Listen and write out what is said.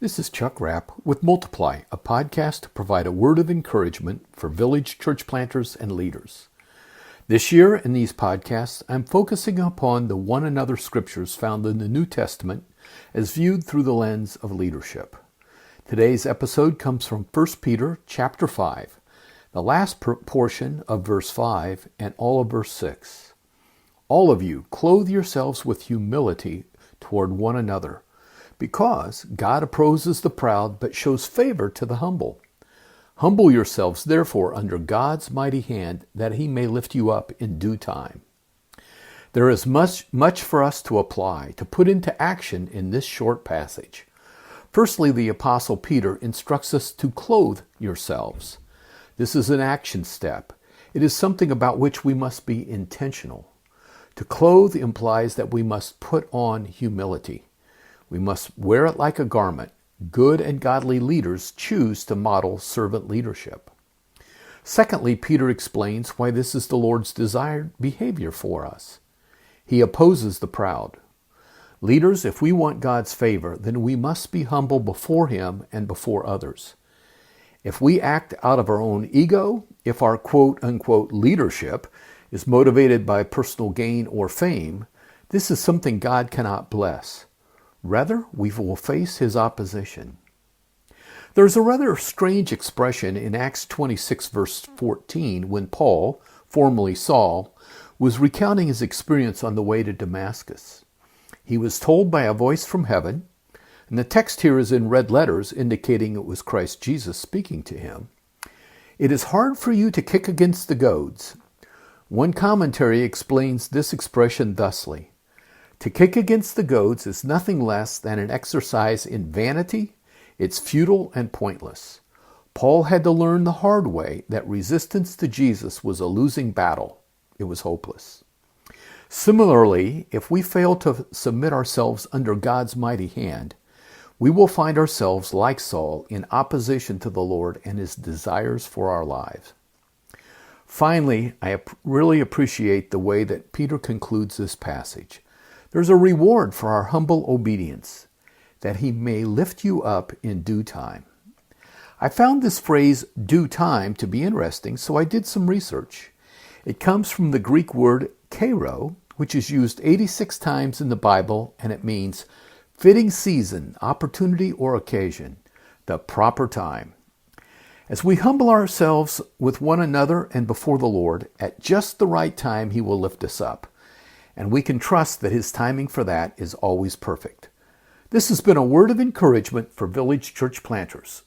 This is Chuck Rapp with Multiply, a podcast to provide a word of encouragement for village church planters and leaders. This year in these podcasts, I'm focusing upon the one another scriptures found in the New Testament as viewed through the lens of leadership. Today's episode comes from 1 Peter chapter 5, the last portion of verse 5 and all of verse 6. All of you, clothe yourselves with humility toward one another, because God opposes the proud, but shows favor to the humble. Humble yourselves, therefore, under God's mighty hand, that he may lift you up in due time. There is much for us to apply, to put into action in this short passage. Firstly, the Apostle Peter instructs us to clothe yourselves. This is an action step. It is something about which we must be intentional. To clothe implies that we must put on humility. We must wear it like a garment. Good and godly leaders choose to model servant leadership. Secondly, Peter explains why this is the Lord's desired behavior for us. He opposes the proud. Leaders, if we want God's favor, then we must be humble before him and before others. If we act out of our own ego, if our quote-unquote leadership is motivated by personal gain or fame, this is something God cannot bless. Rather, we will face his opposition. There's a rather strange expression in Acts 26, verse 14, when Paul, formerly Saul, was recounting his experience on the way to Damascus. He was told by a voice from heaven, and the text here is in red letters indicating it was Christ Jesus speaking to him. It is hard for you to kick against the goads. One commentary explains this expression thusly: to kick against the goads is nothing less than an exercise in vanity. It's futile and pointless. Paul had to learn the hard way that resistance to Jesus was a losing battle. It was hopeless. Similarly, if we fail to submit ourselves under God's mighty hand, we will find ourselves, like Saul, in opposition to the Lord and his desires for our lives. Finally, I really appreciate the way that Peter concludes this passage. There's a reward for our humble obedience, that he may lift you up in due time. I found this phrase, due time, to be interesting, so I did some research. It comes from the Greek word kairo, which is used 86 times in the Bible, and it means fitting season, opportunity, or occasion, the proper time. As we humble ourselves with one another and before the Lord, at just the right time he will lift us up. And we can trust that his timing for that is always perfect. This has been a word of encouragement for village church planters.